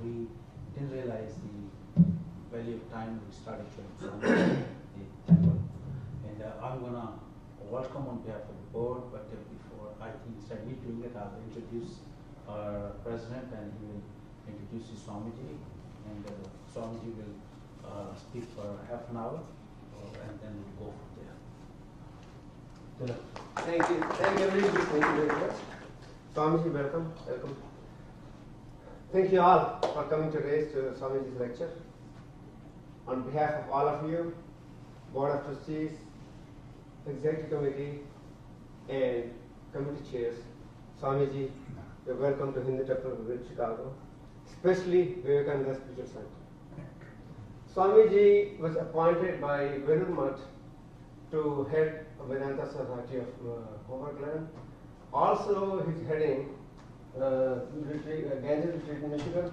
we didn't realize the value of time. We started showing the temple. And I'm going to welcome on behalf of the board, but before I think instead of me doing it, I'll introduce our president and he will introduce you Swamiji. And Swamiji will speak for half an hour and then we'll go from there. Thank you. Thank you very much. Swamiji, welcome. Welcome. Thank you all for coming today to Swamiji's lecture. On behalf of all of you, Board of Trustees, Executive Committee, and Committee Chairs, Swamiji, you're welcome to Hindu Temple of Chicago, especially Vivekananda Spiritual Center. Swamiji was appointed by Vedanta to head Vedanta Society of Homerland. Also, he's heading Ganges Retreat in Michigan.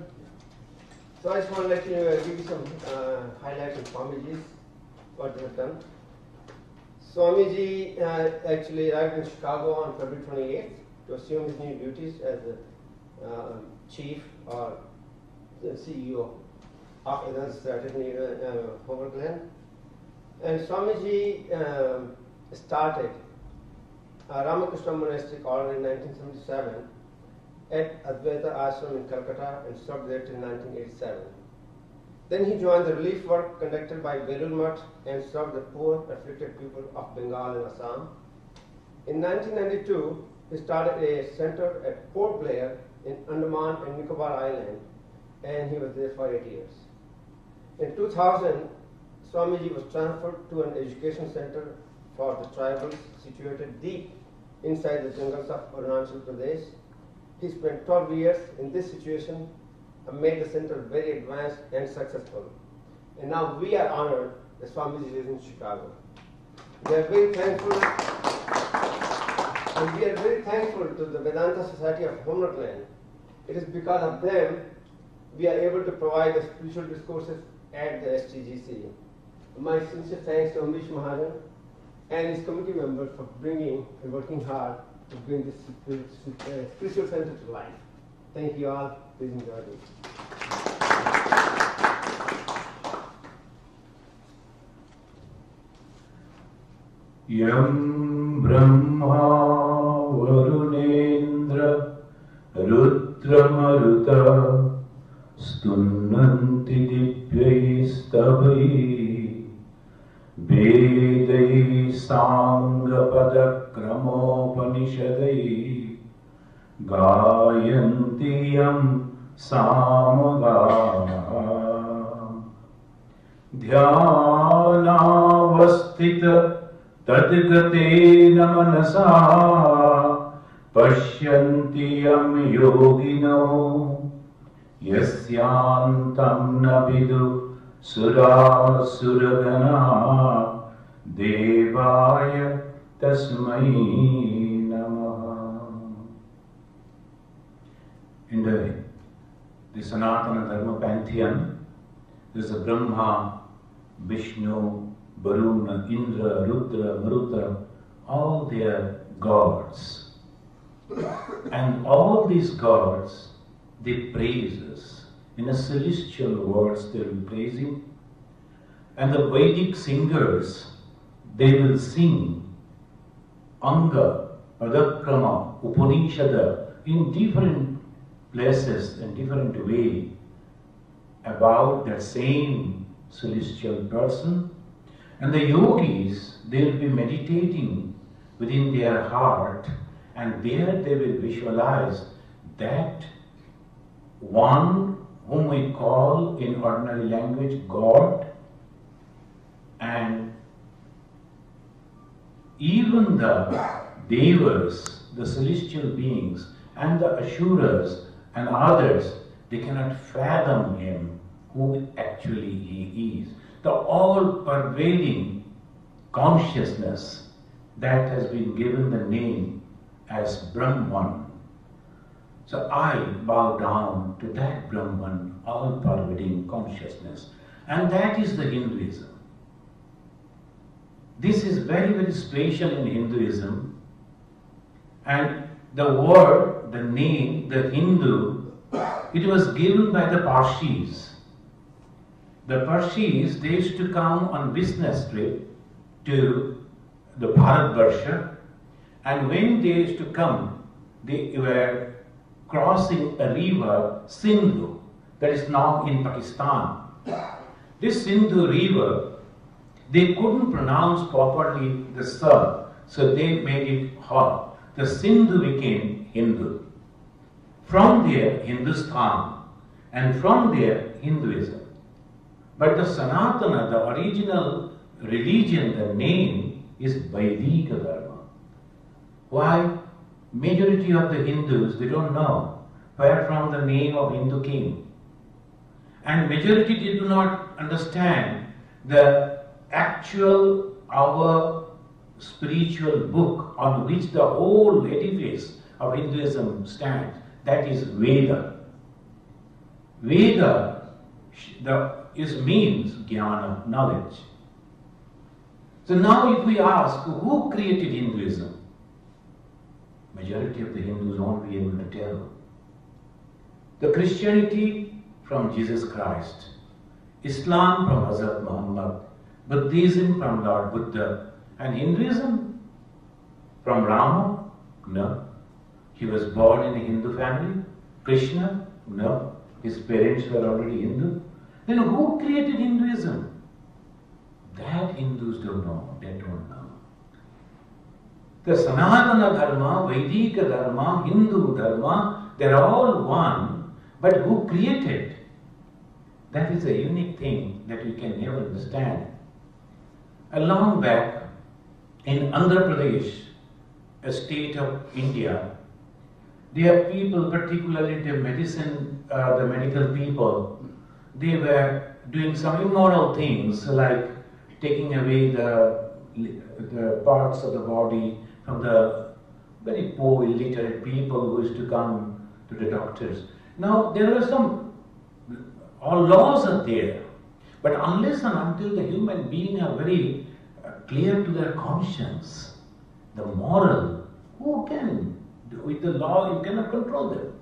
So I just want to let you give you some highlights of Swamiji's, what they have done. Swamiji actually arrived in Chicago on February 28th to assume his new duties as the chief or the CEO of Vedanta Society of Homerland. And Swamiji started Ramakrishna Monastic Order in 1977 at Advaita Ashram in Calcutta and served there till 1987. Then he joined the relief work conducted by Belul Math and served the poor afflicted people of Bengal and Assam. In 1992, he started a center at Port Blair in Andaman and Nicobar Island, and he was there for 8 years. In 2000, Swamiji was transferred to an education center for the tribals situated deep inside the jungles of Arunachal Pradesh. He spent 12 years in this situation and made the center very advanced and successful. And now we are honored that Swamiji is in Chicago. We are very thankful, and we are very thankful to the Vedanta Society of Homerland. It is because of them we are able to provide the spiritual discourses at the STGC. My sincere thanks to Amish Mahajan and his committee members for bringing and working hard to bring this spiritual center to life. Thank you all. Please enjoy it. Yam Brahma Varunendra Rudra Maruta Stunnanti Dibhyaistavai Vedai Sangha Padakramopanishadai Gayanti Yam Samagaha Dhyanavastita Tadgatena Manasa Pashyanti Yam Yogino Yasyantam Navidu Sura Suragana Devaya Tasmai Namaha. In the Sanatana Dharma pantheon, there is a Brahma, Vishnu, Varuna, Indra, Rudra, Maruta, all their gods. And all these gods, they praise us. In a celestial words, they will praise him. And the Vedic singers, they will sing Anga, Padakrama, Upanishada in different places and different way about that same celestial person. And the yogis, they will be meditating within their heart, and there they will visualize that one whom we call in ordinary language God, and even the devas, the celestial beings, and the asuras and others, they cannot fathom him, who actually he is. The all-pervading consciousness that has been given the name as Brahman. So I bow down to that Brahman, all-pervading consciousness. And that is the Hinduism. This is very, very special in Hinduism. And the word, the name, the Hindu, It was given by the Parsis. The Parsis, they used to come on business trip to the Bharatvarsha, and when they used to come, they were crossing a river, Sindhu, that is now in Pakistan. This Sindhu river, they couldn't pronounce properly the sa, so they made it ha. The Sindhu became Hindu. From there, Hindustan, and from there, Hinduism. But the Sanatana, the original religion, the name is Vedika Dharma. Why? Majority of the Hindus, they don't know where from the name of Hindu came. And majority they do not understand the actual, our spiritual book on which the whole edifice of Hinduism stands. That is Veda. Veda means jnana, knowledge. So now if we ask, who created Hinduism? Majority of the Hindus won't be able to tell. The Christianity from Jesus Christ, Islam from Hazrat Muhammad, Buddhism from Lord Buddha, and Hinduism from Rama? No. He was born in a Hindu family. Krishna? No. His parents were already Hindu. Then who created Hinduism? That Hindus don't know. They don't know. The Sanatana Dharma, Vedika Dharma, Hindu Dharma, they're all one, but who created? That is a unique thing that we can never understand. A long back, in Andhra Pradesh, a state of India, there are people, particularly the medical people, they were doing some immoral things like taking away the parts of the body from the very poor, illiterate people who used to come to the doctors. Now, there are all laws are there, but unless and until the human beings are very clear to their conscience, the moral, who can? With the law, you cannot control them.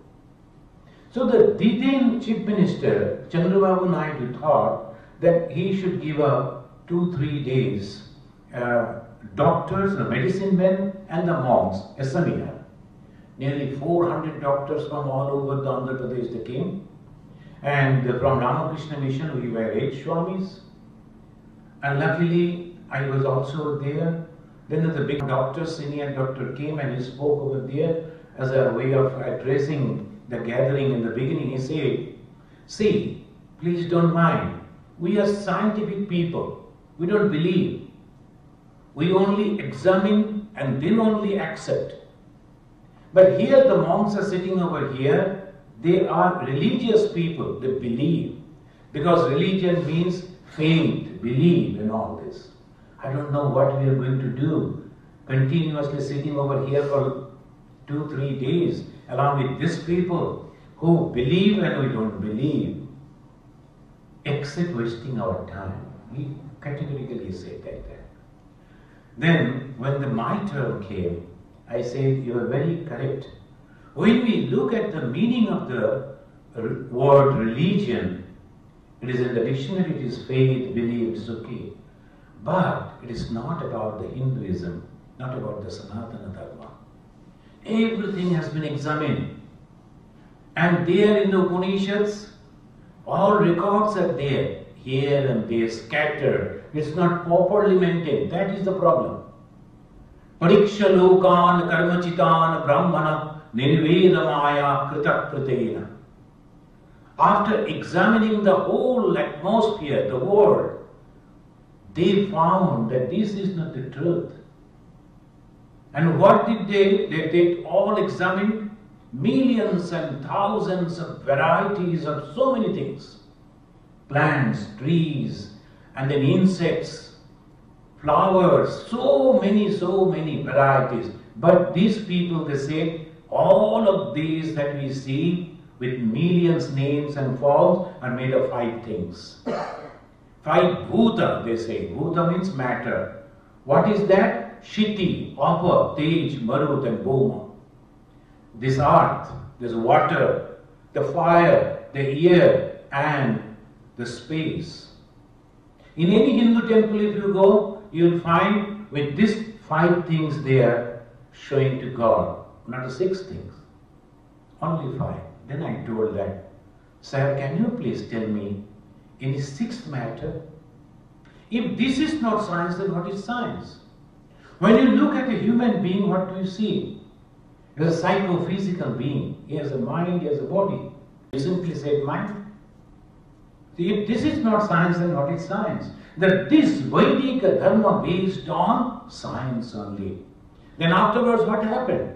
So the then Chief Minister, Chandrababu Naidu, thought that he should give up 2-3 days doctors, the medicine men and the monks, a seminar. Nearly 400 doctors from all over the Andhra Pradesh they came. And from Ramakrishna Mission we were 8 Swamis. And luckily I was also there. Then the big doctor, senior doctor came and he spoke over there as a way of addressing the gathering in the beginning. He said, see, please don't mind. We are scientific people. We don't believe. We only examine and then only accept. But here the monks are sitting over here. They are religious people. They believe. Because religion means faith, believe in all this. I don't know what we are going to do. Continuously sitting over here for 2-3 days along with these people who believe and we don't believe. Except wasting our time. He categorically said like that. Then when my turn came, I said, you are very correct. When we look at the meaning of the word religion, it is in the dictionary, it is faith, belief, it's okay. But it is not about the Hinduism, not about the Sanatana Dharma. Everything has been examined. And there in the Upanishads, all records are there, here and there, scattered. It's not properly maintained. That is the problem. Pariksha lokan karmachitan brahmana nirvedamaya kritakritena. After examining the whole atmosphere, the world, they found that this is not the truth. And what did they? They all examined millions and thousands of varieties of so many things. Plants, trees, and then insects, flowers, so many varieties. But these people, they say, all of these that we see with millions names and forms are made of 5 things. 5 bhuta, they say. Bhuta means matter. What is that? Shiti, Apa, Tej, Marut and Bhuma. This earth, this water, the fire, the air, and the space. In any Hindu temple if you go, you will find with these 5 things they are showing to God, not the 6 things, only 5. Then I told that, sir, can you please tell me any 6th matter? If this is not science, then what is science? When you look at a human being, what do you see? He is a psychophysical being. He has a mind, he has a body. You simply say mind. See, if this is not science, then what is science? That this Vedic dharma based on science only. Then afterwards what happened?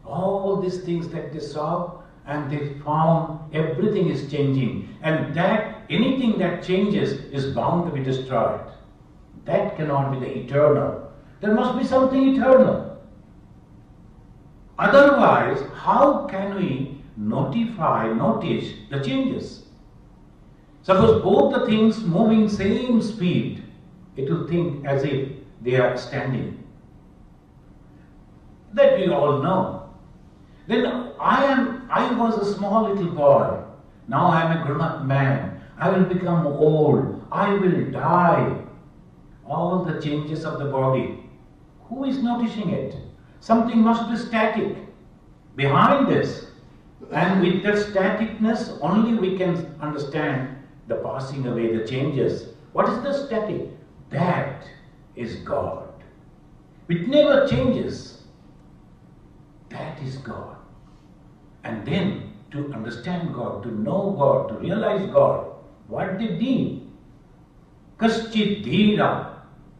All these things that they saw and they found everything is changing. And that anything that changes is bound to be destroyed. That cannot be the eternal. There must be something eternal. Otherwise, how can we notice the changes? Suppose both the things moving same speed, it will think as if they are standing. That we all know. Then I was a small little boy. Now I am a grown-up man. I will become old. I will die. All the changes of the body. Who is noticing it? Something must be static behind this. And with that staticness, only we can understand the passing away, the changes. What is the static? That is God. It never changes. That is God. And then to understand God, to know God, to realize God, what they did? Kaschit dhira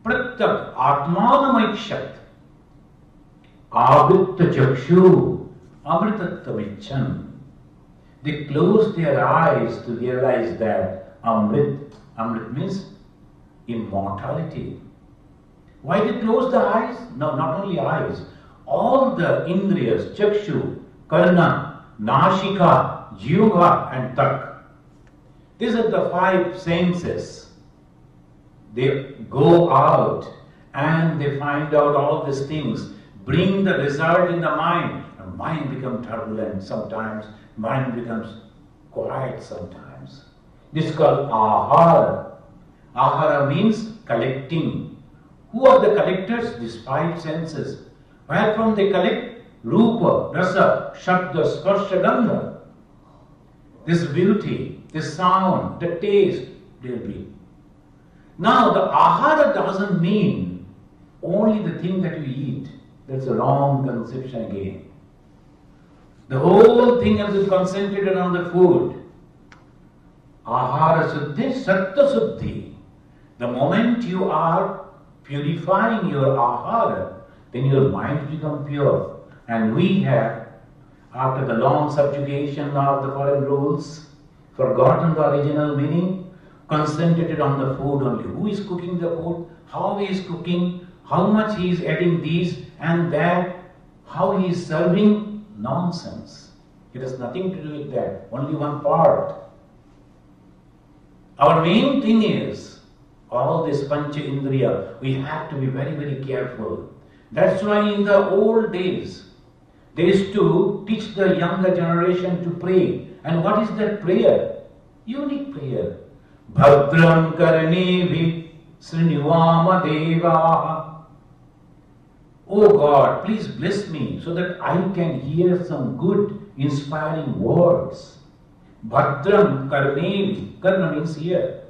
pratyak atmanamakshat avritta chakshu amritattavichan. They closed their eyes to realize that Amrit means immortality. Why they close the eyes? No, not only eyes. All the indriyas, chakshu, karna, nashika, jiva and tak. These are the 5 senses. They go out and they find out all these things, bring the result in the mind. And mind becomes turbulent sometimes. Mind becomes quiet sometimes. This is called ahara. Ahara means collecting. Who are the collectors? These 5 senses. Where from they collect? Rupa, rasa, shabda, sparsha, gandha. This beauty, this sound, the taste, there will be. Now the ahara doesn't mean only the thing that you eat. That's a wrong conception again. The whole thing has been concentrated on the food. Ahara suddhi, sattva suddhi. The moment you are purifying your ahara, then your mind becomes pure. And we have, after the long subjugation of the foreign rules, forgotten the original meaning, concentrated on the food only. Who is cooking the food? How he is cooking? How much he is adding this and that? How he is serving? Nonsense. It has nothing to do with that. Only one part. Our main thing is, all this pancha indriya, we have to be very, very careful. That's why in the old days, they used to teach the younger generation to pray. And what is that prayer? Unique prayer. Bhadram karnevi srinivama devaha. Oh God, please bless me so that I can hear some good, inspiring words. Bhadram karnevi. Karna means ear.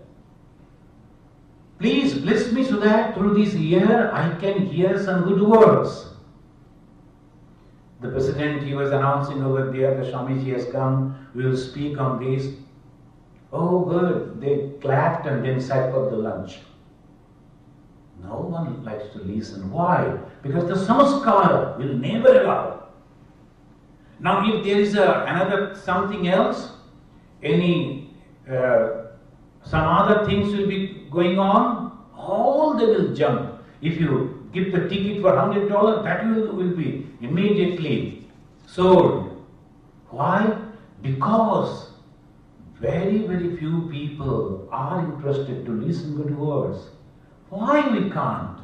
Please bless me so that through this ear I can hear some good words. The president, he was announcing over there, the Swamiji has come, we will speak on this. Oh good, they clapped and then sat for the lunch. No one likes to listen. Why? Because the samskara will never allow. Now if there is another something else, some other things will be going on, all they will jump. If you give the ticket for $100, that will be immediately sold. Why? Because very, very few people are interested to listen to good words. Why we can't?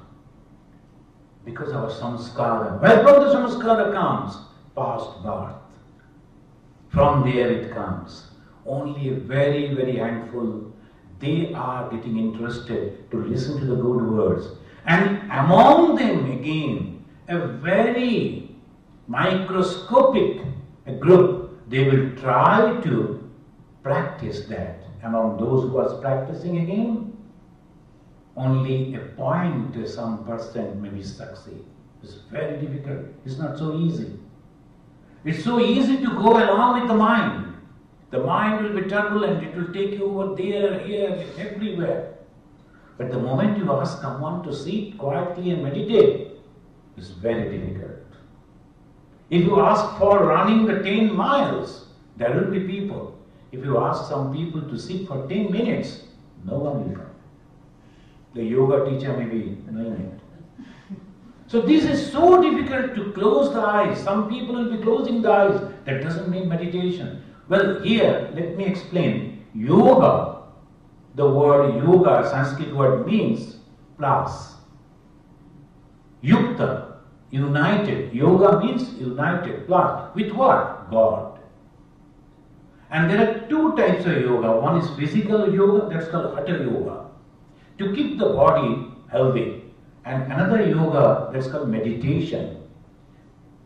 Because our samskara. Where from the samskara comes? Past birth. From there it comes. Only a very, very handful, they are getting interested to listen to the good words. And among them again, a very microscopic group, they will try to practice that. Among those who are practicing again, only a point, some percent maybe succeed. It's very difficult. It's not so easy. It's so easy to go along with the mind. The mind will be turbulent. It will take you over there, here, everywhere. But the moment you ask someone to sit quietly and meditate, it's very difficult. If you ask for running the 10 miles, there will be people. If you ask some people to sit for 10 minutes, no one will come. The yoga teacher may be doing it. So this is so difficult to close the eyes. Some people will be closing the eyes. That doesn't mean meditation. Well, here, let me explain. Yoga, the word yoga, Sanskrit word means plus. Yukta, united. Yoga means united, plus. With what? God. And there are two types of yoga. One is physical yoga, that's called hatha yoga, to keep the body healthy. And another yoga, that's called meditation,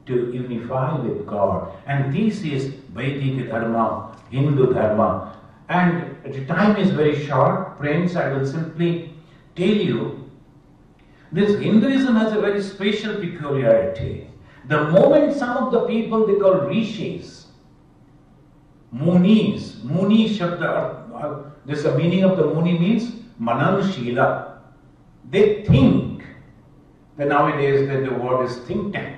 to unify with God. And this is Vedic Dharma, Hindu Dharma. And the time is very short, friends, I will simply tell you, this Hinduism has a very special peculiarity. The moment some of the people they call rishis, munis, muni shabda, this the meaning of the muni means mananshila. They think, that nowadays that the word is think tank.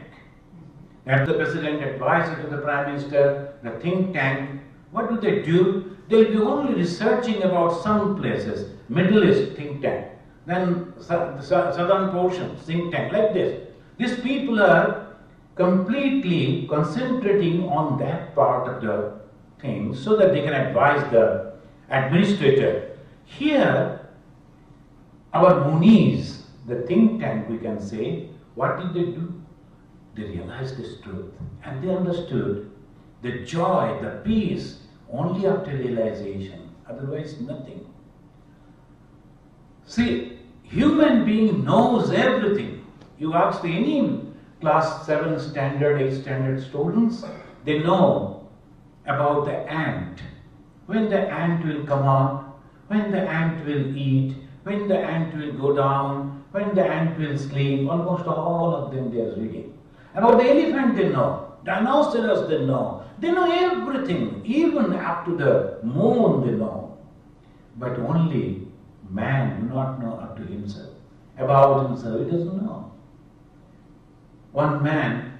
That the president advises to the prime minister, the think tank, what do? They'll be only researching about some places. Middle East think tank, then the southern portion think tank, like this. These people are completely concentrating on that part of the thing so that they can advise the administrator. Here, our munis, the think tank we can say, what did they do? They realized this truth and they understood the joy, the peace only after realization, otherwise nothing. See, human being knows everything. You ask any class 7 standard, 8 standard students, they know about the ant. When the ant will come out, when the ant will eat, when the ant will go down, when the ant will sleep, almost all of them they are reading. About the elephant they know, dinosaurs they know everything, even up to the moon they know. But only man do not know up to himself. About himself he doesn't know. One man,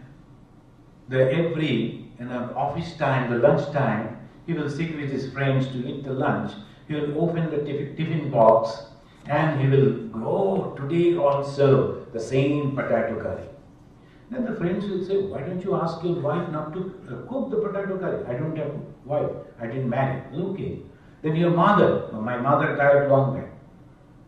every office time, the lunch time, he will sit with his friends to eat the lunch. He will open the tiffin box and he will go today also the same potato curry. Then the friends will say, why don't you ask your wife not to cook the potato curry? I don't have a wife, I didn't marry. Okay. Then your mother, my mother died long back.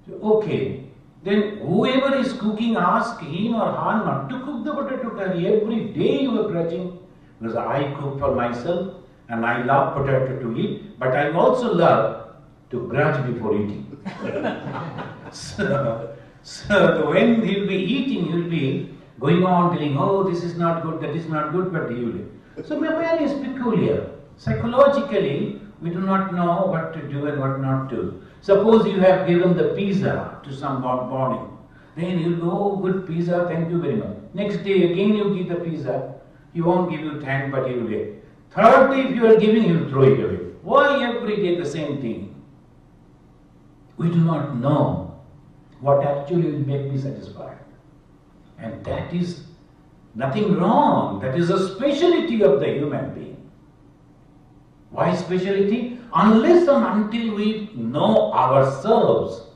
So, okay. Then whoever is cooking, ask him or her not to cook the potato curry. Every day you are grudging, because I cook for myself and I love potato to eat, but I also love to grudge before eating. so when he will be eating, he will be going on telling, oh, this is not good, that is not good, but he will. So man is peculiar. Psychologically, we do not know what to do and what not to. Suppose you have given the pizza to somebody, then he'll go, oh, good pizza, thank you very much. Next day again you give the pizza, he won't give you thanks, but he will get. Third day if you are giving, he will throw it away. Why every day the same thing? We do not know what actually will make me satisfied. And that is nothing wrong. That is a speciality of the human being. Why speciality? Unless and until we know ourselves,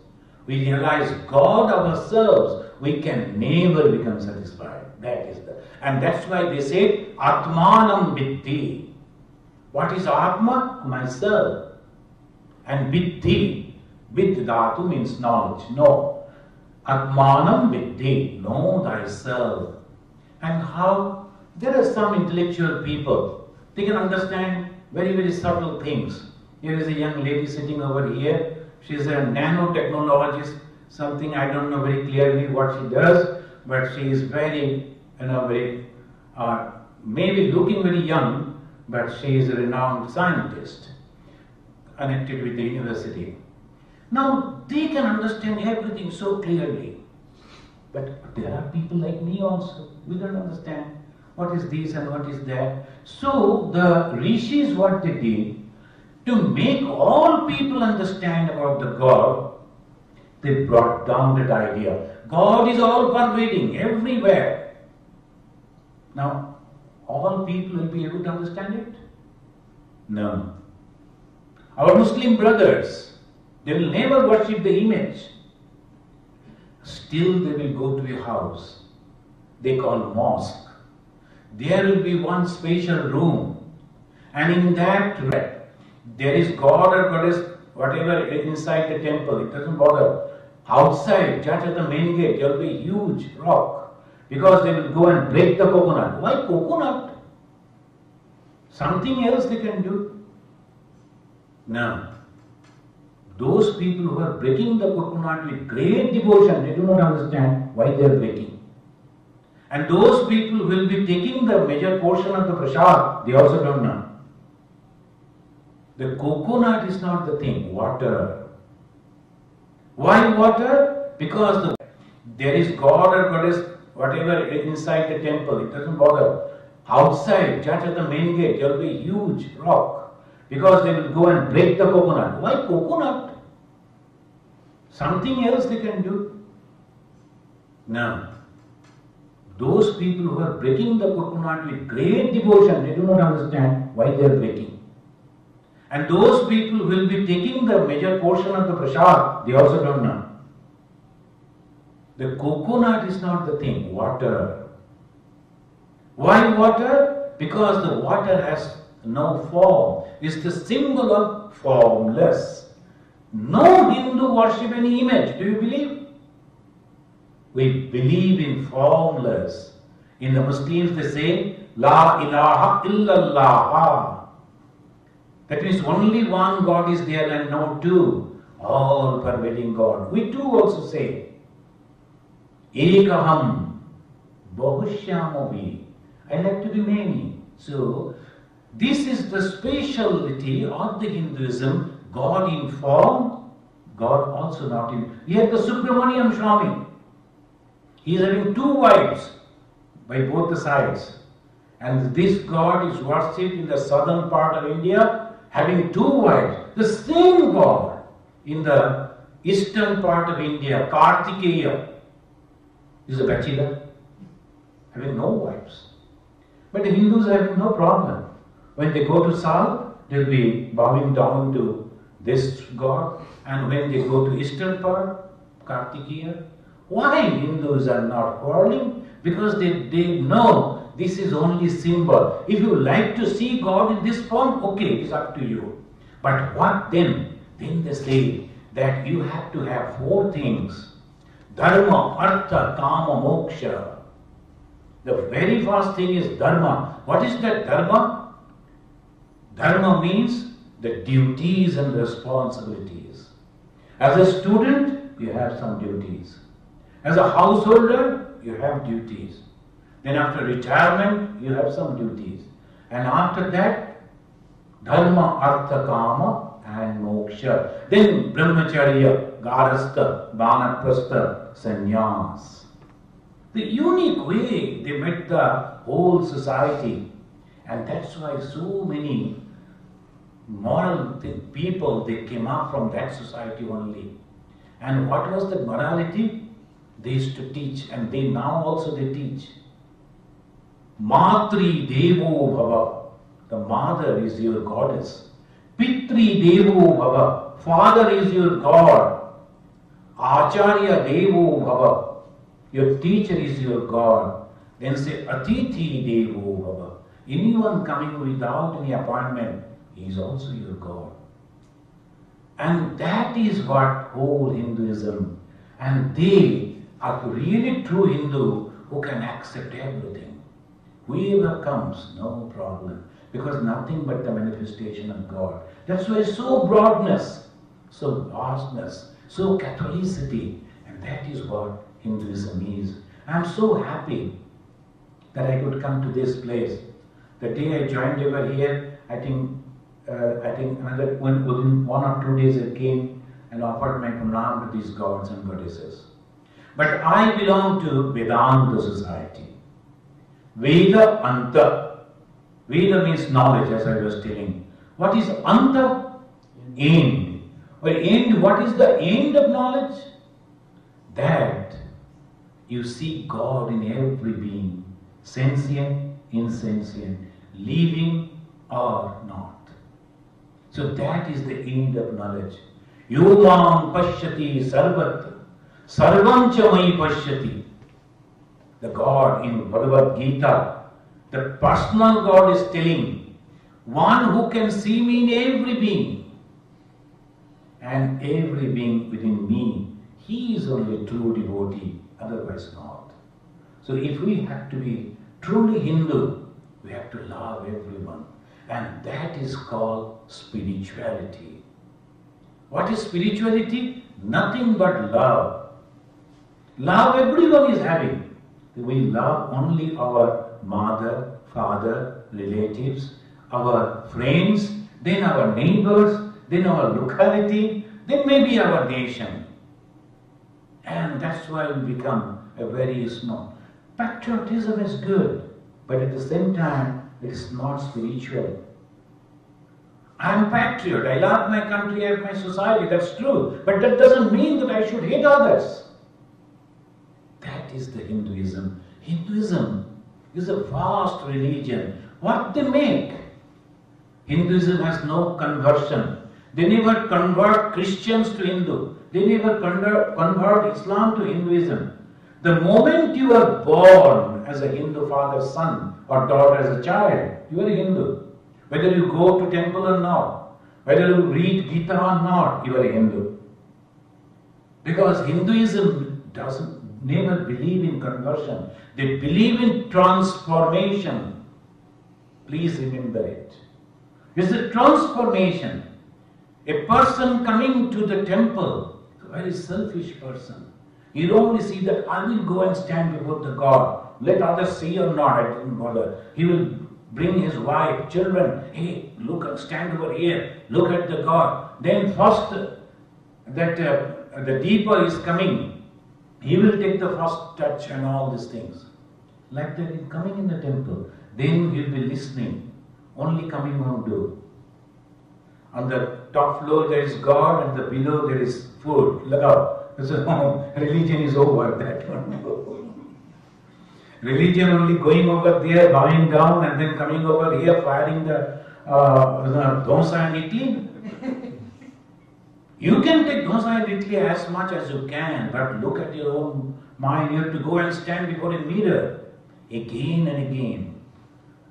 we realize God ourselves, we can never become satisfied. That is and that's why they say, Atmanam Viddhi. What is Atma? Myself. And Viddhi. Vid dhatu means knowledge. Know. Atmanam Viddhi. Know thyself. And how? There are some intellectual people. They can understand very, very subtle things. Here is a young lady sitting over here. She is a nanotechnologist, something I don't know very clearly what she does, but she is very, very, maybe looking very young, but she is a renowned scientist connected with the university. Now, they can understand everything so clearly. But there are people like me also. We don't understand what is this and what is that. So, the rishis, what they did, to make all people understand about the God, they brought down that idea. God is all pervading, everywhere. Now, all people will be able to understand it? No. Our Muslim brothers, they will never worship the image. Still they will go to a house they call mosque. There will be one special room, and in that room there is God or goddess, whatever inside the temple, it doesn't bother. Outside, just at the main gate, there will be a huge rock, because they will go and break the coconut. Why coconut? Something else they can do. No. Those people who are breaking the coconut with great devotion, they do not understand why they are breaking. And those people will be taking the major portion of the prasad, they also don't know. The coconut is not the thing, water. Why water? Because there is God or goddess, whatever inside the temple, it doesn't bother. Outside, just at the main gate, there will be a huge rock, because they will go and break the coconut. Why coconut? Something else they can do. No. Those people who are breaking the coconut with great devotion, they do not understand why they are breaking. And those people will be taking the major portion of the prasad, they also don't know. The coconut is not the thing, water. Why water? Because the water has no form. It's the symbol of formless. No Hindu worship any image. Do you believe? We believe in formless. In the Muslims they say, La ilaha illallah. That means only one God is there and no two. All pervading God. We too also say, Ekaham Bahushyamovi. I like to be many. So, this is the speciality of the Hinduism. God in form, God also not in. Here the Subramaniam Swami, he is having two wives by both the sides. And this God is worshipped in the southern part of India, having two wives. The same God in the eastern part of India, Kartikeya, is a bachelor, having no wives. But the Hindus are having no problem. When they go to south, they'll be bowing down to this God, and when they go to eastern part, Kartikeya, why Hindus are not quarreling? Because they know this is only symbol. If you like to see God in this form, okay, it's up to you. But what then? Then they say that you have to have four things. Dharma, Artha, Kama, Moksha. The very first thing is Dharma. What is that Dharma? Dharma means the duties and responsibilities. As a student, you have some duties. As a householder, you have duties. Then after retirement, you have some duties. And after that, Dharma, Artha, Kama and Moksha. Then Brahmacharya, Garastha, Vanaprastha, Sannyas. The unique way they met the whole society. And that's why so many moral people, they came up from that society only. And what was the morality? They used to teach, and they now also they teach. Matri Devo Bhava, the mother is your goddess. Pitri Devo Bhava, father is your god. Acharya Devo Bhava, your teacher is your god. Then say Atithi Devo Bhava, anyone coming without any appointment, he is also your God. And that is what whole Hinduism. And they are really true Hindu who can accept everything. Whoever comes, no problem. because nothing but the manifestation of God. That's why so broadness, so vastness, so Catholicity, and that is what Hinduism is. I'm so happy that I could come to this place. The day I joined over here, I think another within 1 or 2 days I came and offered my pranam to these gods and goddesses. But I belong to Vedanta society. Veda Anta. Veda means knowledge, as I was telling. What is Anta? End. Well, end, what is the end of knowledge? That you see God in every being, sentient, insentient, living or not. So that is the end of knowledge. Yomam pashyati sarvat, sarvancha mai pashyati. The God in Bhagavad Gita, the personal God is telling, one who can see me in every being, and every being within me, he is only a true devotee, otherwise not. So if we have to be truly Hindu, we have to love everyone. And that is called spirituality. What is spirituality? Nothing but love. Love everyone is having. We love only our mother, father, relatives, our friends, then our neighbors, then our locality, then maybe our nation. And that's why we become a very small. Patriotism is good, but at the same time, it is not spiritual. I am patriot, I love my country and my society, that's true. But that doesn't mean that I should hate others. That is the Hinduism. Hinduism is a vast religion. What they make? Hinduism has no conversion. They never convert Christians to Hindu. They never convert Islam to Hinduism. The moment you are born as a Hindu father's son or daughter as a child, you are a Hindu. Whether you go to temple or not, whether you read Gita or not, you are a Hindu. Because Hinduism doesn't never believe in conversion. They believe in transformation. Please remember it. It's a transformation. A person coming to the temple, a very selfish person. He'll only see that I will go and stand before the God. Let others see or not, I didn't bother. He will bring his wife, children. Hey, look, stand over here. Look at the God. Then first the deeper is coming. He will take the first touch and all these things. Like that, in coming in the temple, then he will be listening. Only coming on door. On the top floor there is God, and the below there is food. Look out. So religion is over. That one. Religion only going over there, bowing down, and then coming over here, firing the dosa and idli. You can take dosa and idli as much as you can, but look at your own mind. You have to go and stand before a mirror again and again.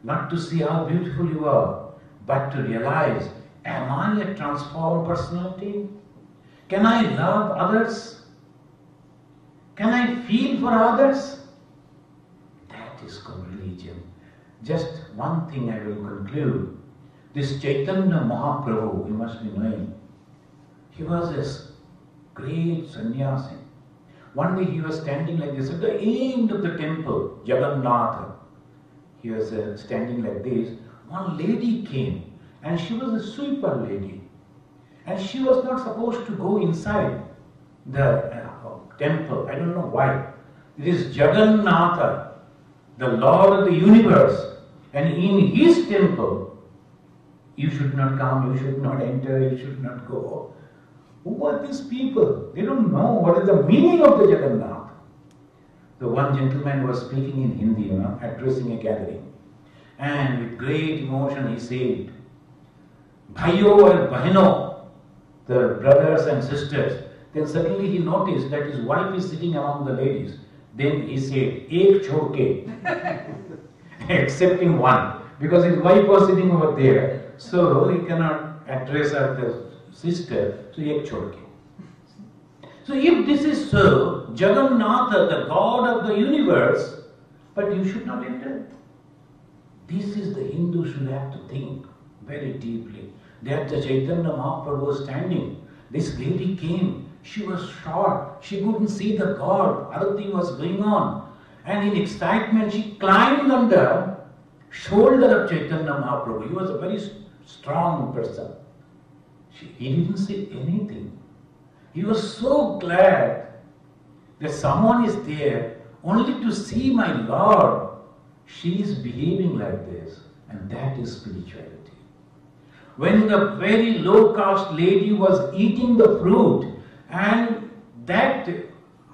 Not to see how beautiful you are, but to realize, am I a transformed personality? Can I love others? Can I feel for others? That is called religion. Just one thing I will conclude. This Chaitanya Mahaprabhu, you must be knowing, he was a great sannyasi. One day he was standing like this at the end of the temple, Jagannatha. He was standing like this. One lady came, and she was a sweeper lady. And she was not supposed to go inside the temple. I don't know why. It is Jagannatha, the Lord of the universe. And in his temple, you should not come, you should not enter, you should not go. Who are these people? They don't know what is the meaning of the Jagannath. The one gentleman was speaking in Hindi, addressing a gathering. And with great emotion he said, Bhaiyo and Bahino, the brothers and sisters. Then suddenly he noticed that his wife is sitting among the ladies. Then he said, Ek chhod ke, excepting one, because his wife was sitting over there. So he cannot address her the sister, so ek chhod ke. So if this is so, Jagannatha, the God of the universe, but you should not enter. This is the Hindu should have to think very deeply. There the Chaitanya Mahaprabhu was standing. This lady came. She was short. She couldn't see the God. Arati was going on. And in excitement, she climbed on the shoulder of Chaitanya Mahaprabhu. He was a very strong person. He didn't say anything. He was so glad that someone is there only to see my Lord. She is behaving like this, and that is spirituality. When the very low caste lady was eating the fruit, and that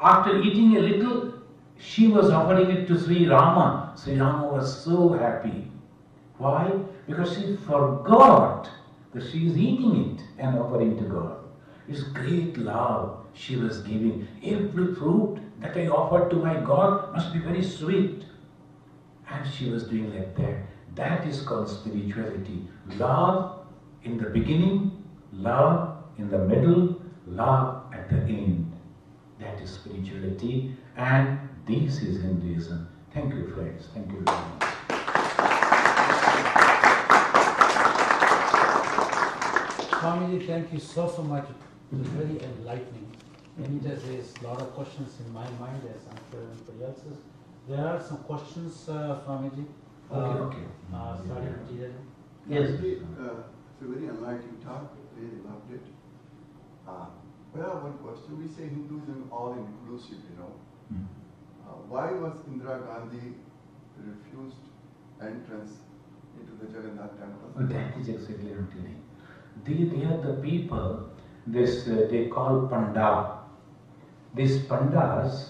after eating a little, she was offering it to Sri Rama. Sri Rama was so happy. Why? Because she forgot that she is eating it and offering to God. It's great love she was giving. Every fruit that I offered to my God must be very sweet. And she was doing like that. That is called spirituality. Love in the beginning, love in the middle, love at the end. That is spirituality, and this is Hinduism. Thank you, friends. Thank you very much. Swamiji, thank you so much. It was very enlightening. And it has raised a lot of questions in my mind, as I'm sure everybody else's. There are some questions, Swamiji. Okay. Starting with Jijan. Yes. It's a very enlightening talk. Really loved it. Well, one question. We say Hinduism all-inclusive, you know. Why was Indira Gandhi refused entrance into the Jagannath temple? Well, that is exactly what I'm telling. They are the people, they call Panda. These Pandas,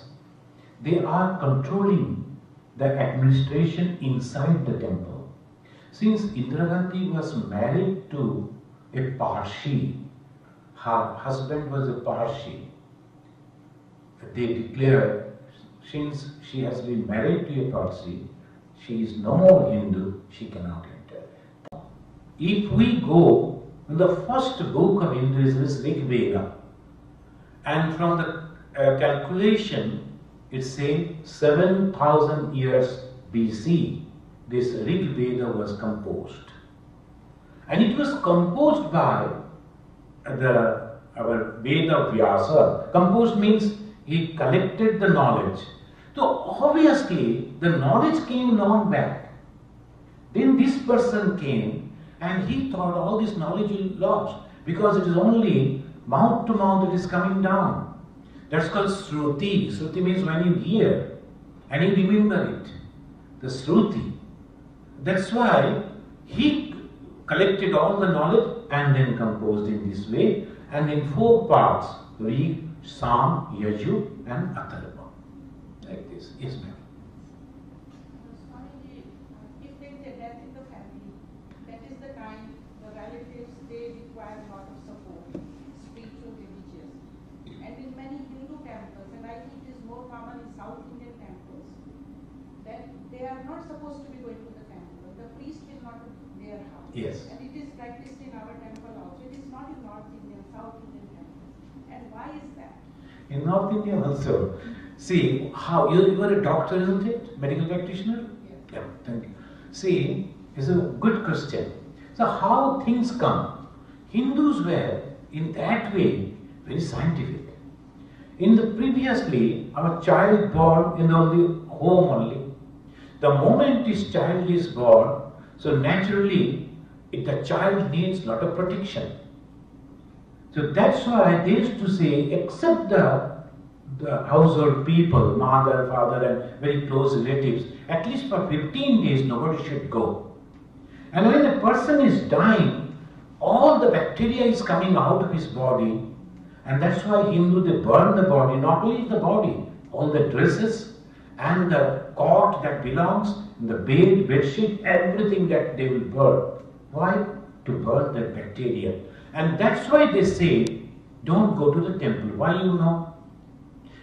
they are controlling the administration inside the temple. Since Indira Gandhi was married to a Parsi, her husband was a Parsi, they declared, since she has been married to a Parsi, she is no more Hindu, she cannot enter. If we go, the first book of Hinduism is Rig Veda, and from the calculation, it says 7,000 years BC, this Rig Veda was composed. And it was composed by our Veda Vyasa. Composed means he collected the knowledge. So obviously the knowledge came long back. Then this person came and he thought all this knowledge is lost because it is only mouth to mouth it is coming down. That's called Shruti. Shruti means when you hear and you remember it. The Shruti. That's why he collected all the knowledge and then composed in this way, and in 4 parts: Rig, Sam, Yaju and Atharva. Like this. Yes, ma'am. Swamiji, if there is a death in the family, that is the time the relatives, they require a lot of support, spiritual, religious. And in many Hindu temples, and I think it is more common in South Indian temples, that they are not supposed to be going to the temple. The priest will not be their house. Yes. And it is practiced in our temple also. It is not in North Indian, South Indian temples. And why is that? In North India also. See, how you are a doctor, isn't it? Medical practitioner? Yes. Yeah, thank you. See, it's a good question. So how things come? Hindus were in that way very scientific. In the previously, our child born in the home only. The moment this child is born, so naturally the child needs lot of protection. So that's why they used to say, except the household people, mother, father and very close relatives, at least for 15 days nobody should go. And when a person is dying, all the bacteria is coming out of his body, and that's why Hindu, they burn the body, not only the body, all the dresses and the cot that belongs, the bed, bedsheet, everything that they will burn. Why? To burn the bacteria. And that's why they say, don't go to the temple. Why you know?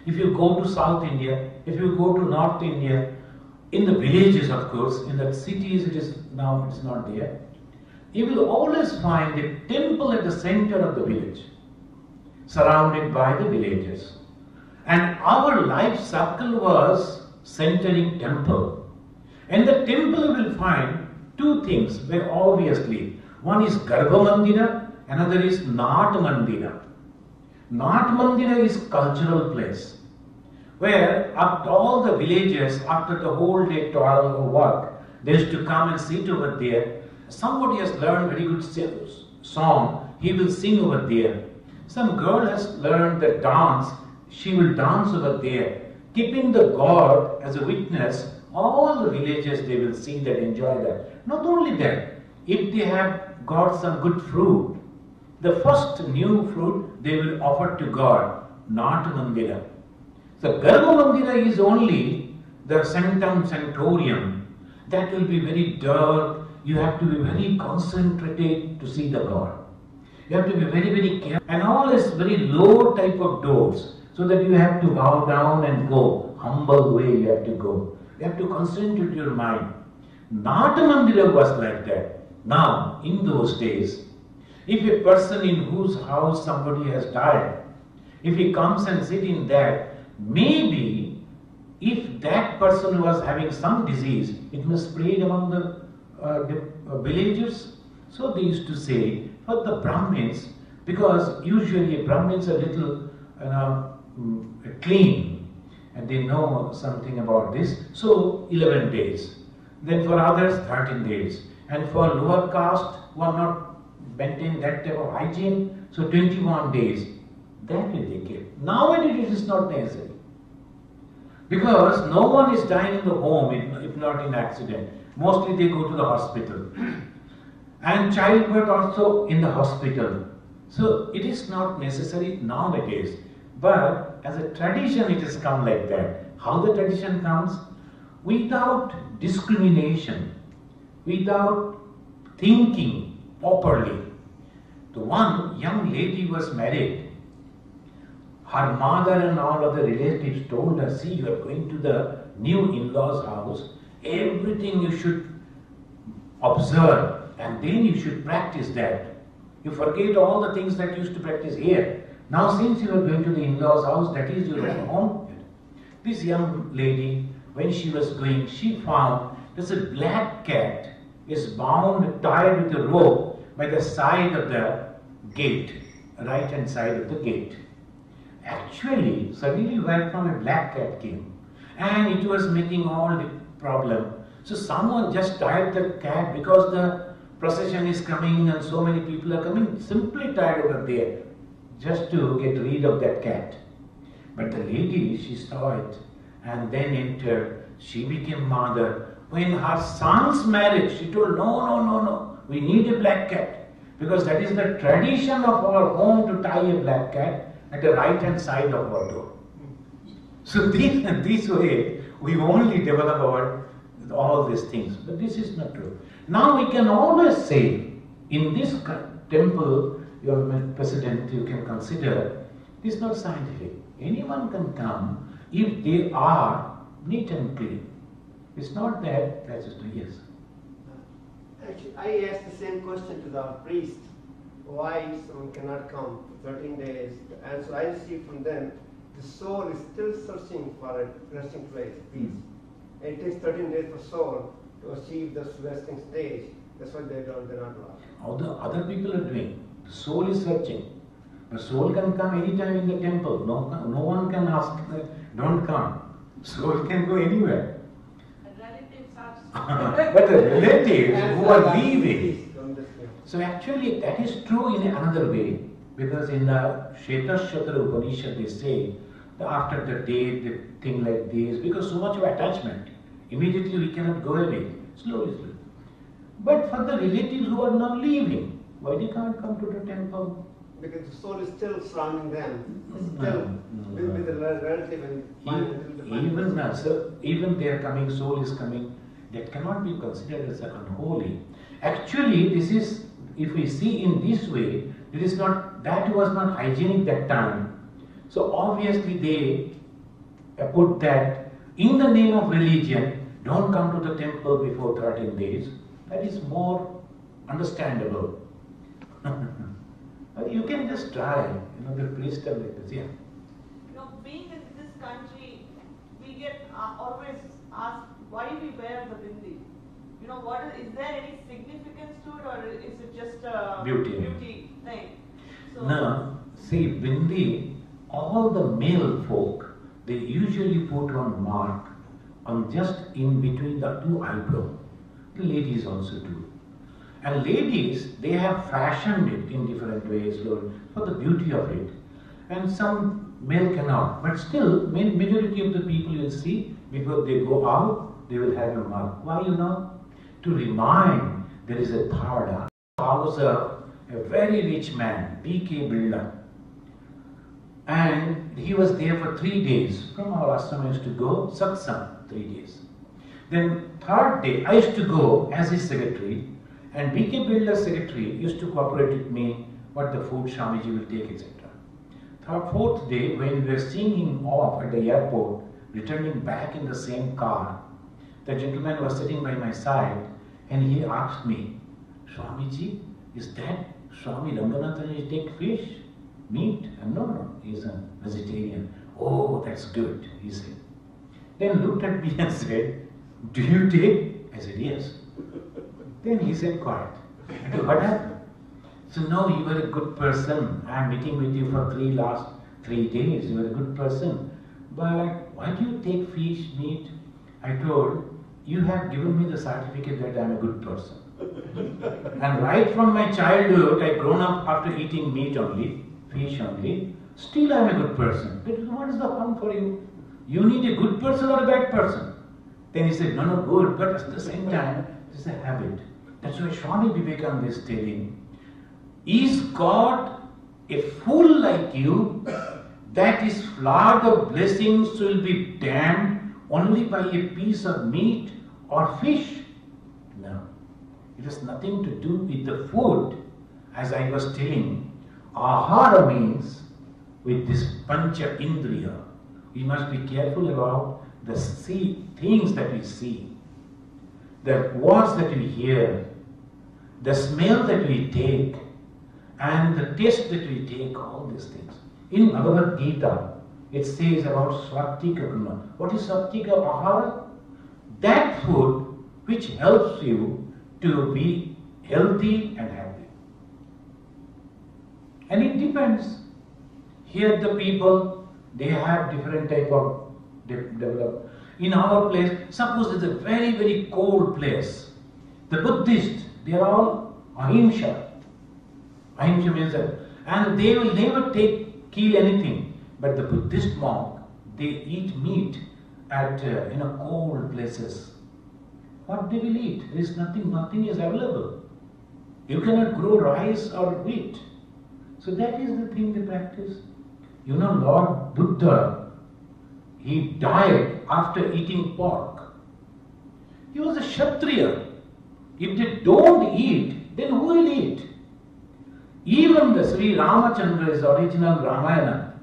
If you go to South India, if you go to North India, in the villages of course, in the cities it is not there, you will always find a temple at the center of the village, surrounded by the villages. And our life circle was centering temple. And the temple you will find two things very obviously. One is Garbha Mandira, another is Nat Mandira. Nat Mandira is cultural place where up all the villages after the whole day toil or work, they used to come and sit over there. Somebody has learned very good song, he will sing over there. Some girl has learned the dance, she will dance over there. Keeping the God as a witness, all the villages they will see that, enjoy that. Not only that, if they have got some good fruit, the first new fruit they will offer to God, not Mandira. So Garbha Mandira is only the sanctum sanctorium. That will be very dark. You have to be very concentrated to see the God. You have to be very, very careful. And all is very low type of doors, so that you have to bow down and go. Humble way you have to go. You have to concentrate your mind. Nat Mandira was like that. Now, in those days, if a person in whose house somebody has died, if he comes and sits in that, maybe if that person was having some disease, it must spread among the villagers. So they used to say, for the Brahmins, because usually Brahmins are little clean and they know something about this, so 11 days. Then for others, 13 days. And for lower caste who are not maintain that type of hygiene, so 21 days. That will they keep. Nowadays it is not necessary. Because no one is dying in the home if not in accident. Mostly they go to the hospital. And childbirth also in the hospital. So it is not necessary nowadays. But as a tradition it has come like that. How the tradition comes? Without discrimination, without thinking properly. The one young lady was married. Her mother and all other relatives told her, see, you are going to the new in-laws house. Everything you should observe and then you should practice that. You forget all the things that you used to practice here. Now since you are going to the in-laws house, that is your own home. This young lady, when she was going, she found there's a black cat is bound, tied with a rope by the side of the gate, right hand side of the gate. Actually, suddenly where from a black cat came and it was making all the problem. So someone just tied the cat because the procession is coming and so many people are coming, simply tied over there just to get rid of that cat. But the lady, she saw it and then entered. She became mother. When her son's marriage, she told, no, we need a black cat. Because that is the tradition of our home to tie a black cat at the right hand side of our door. So this way, we only develop all these things. But this is not true. Now we can always say, in this temple, your president, you can consider, this is not scientific. Anyone can come if they are neat and clean. It's not that, that's just a yes. Actually, I asked the same question to the priest. Why someone cannot come for 13 days? The answer I received from them, the soul is still searching for a resting place, peace. And it takes 13 days for soul to achieve this resting stage. That's why they're not lost. How the other people are doing. The soul is searching. The soul can come anytime in the temple. No one can ask, don't come. Soul can go anywhere. But the relatives who are leaving. So actually that is true in another way, because in the Shvetashvatara Upanishad they say that after the death, the thing like this, because so much of attachment, immediately we cannot go away, slowly. But for the relatives who are now leaving, why they can't come to the temple? Because the soul is still surrounding them, still with the relative and even their coming, soul is coming, that cannot be considered as unholy. Actually, this is, if we see in this way, it is not, that was not hygienic that time. So obviously they put that in the name of religion, don't come to the temple before 13 days. That is more understandable. You can just try, the priest are like this, yeah. Being in this country, we get always asked why we wear the bindi. You know, is there any significance to it, or is it just a Beauty thing? So now, see, Bindi, all the male folk, they usually put on mark on just in between the two eyebrows. The ladies also do. And ladies, they have fashioned it in different ways, Lord, for the beauty of it. And some male cannot. But still, majority of the people you will see, before they go out, they will have a mark. Why, you know? To remind there is a third house of a very rich man, B.K. Birla. And he was there for 3 days. From our ashram I used to go, satsang, 3 days. Then third day, I used to go as his secretary, and B.K. Birla's secretary used to cooperate with me, what the food Swamiji will take, etc. Fourth day, when we were seeing him off at the airport, returning back in the same car, the gentleman was sitting by my side, and he asked me, Swamiji, is that Swami Ranganathan, you take fish, meat? And no, he's a vegetarian. Oh, that's good, he said. Then looked at me and said, do you take? I said, yes. Then he said, quiet. I said, what happened? So, no, you were a good person. I am meeting with you for last 3 days. You were a good person. But why do you take fish, meat? I told, you have given me the certificate that I am a good person. And right from my childhood, I grown up after eating meat only, fish only. Still I am a good person. But what is the harm for you? You need a good person or a bad person? Then he said, no, good, but at the same time, it's a habit. That's why Swami Vivekananda is telling, is God a fool like you that his flood of blessings will be damned only by a piece of meat or fish? No. It has nothing to do with the food. As I was telling, ahara means with this pancha indriya. We must be careful about the things that we see, the words that we hear, the smell that we take, and the taste that we take, all these things. In Bhagavad Gita, it says about Svattika Guna. What is Svattika Ahara? That food which helps you to be healthy and happy. And it depends. Here the people, they have different type of develop. In our place, suppose it's a very, very cold place. The Buddhists, they are all ahimsa. Ahimsa means that. And they will never kill anything. But the Buddhist monk, they eat meat at cold places. What they will eat? There is nothing is available. You cannot grow rice or wheat. So that is the thing they practice. You know, Lord Buddha, he died after eating pork. He was a Kshatriya. If they don't eat, then who will eat? Even the Sri Ramacandra's original Ramayana,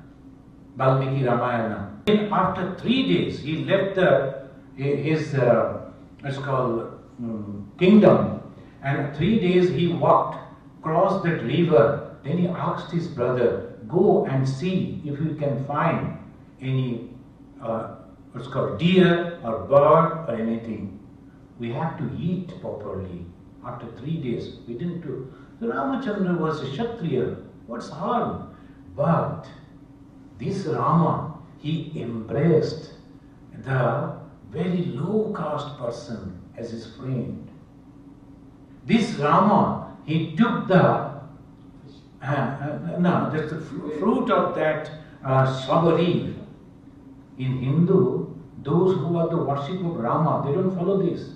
Valmiki Ramayana, after 3 days he left his kingdom, and 3 days he walked, crossed that river. Then he asked his brother, go and see if you can find any deer or bird or anything. We have to eat properly. After 3 days, we didn't do. So Ramachandra was a Kshatriya. What's harm? But this Rama, he embraced the very low caste person as his friend. This Rama, he took the that's the fruit of that sabari. In Hindu, those who are the worship of Rama, they don't follow this.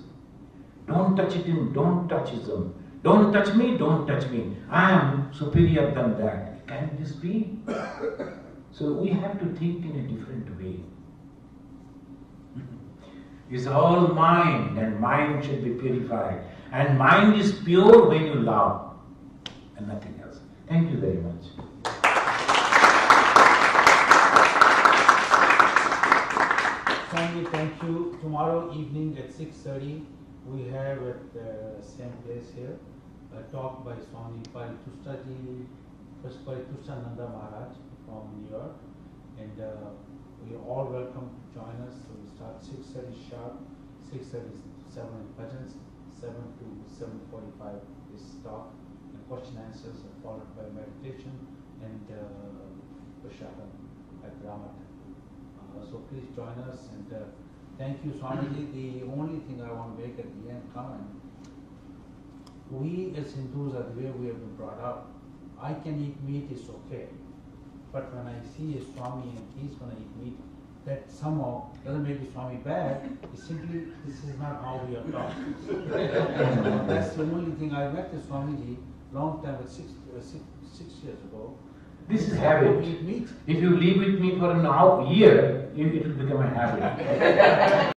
Don't touch him, don't touch him. Don't touch me, don't touch me. I am superior than that. Can this be? So we have to think in a different way. It's all mind, and mind should be purified. And mind is pure when you love, and nothing else. Thank you very much. Swami, thank you. Tomorrow evening at 6:30, we have at the same place here a talk by Swami Paritushtaji, First Paritushtananda Maharaj from New York, and we are all welcome to join us. So we start 6:30 sharp, 6:37 in bhajans, 7 to 7:45 is talk, and question answers are followed by meditation and Prashadam at Ramat. So please join us, and thank you, Swamiji. The only thing I want to make at the end comment, we as Hindus are the way we have been brought up. I can eat meat, is okay. But when I see a Swami and he's going to eat meat, that somehow doesn't make the Swami bad. It's simply, this is not how we are taught. That's the only thing. I met the Swamiji long time, 6 years ago. This is habit. Eat meat. If you live with me for an year, it will become a habit.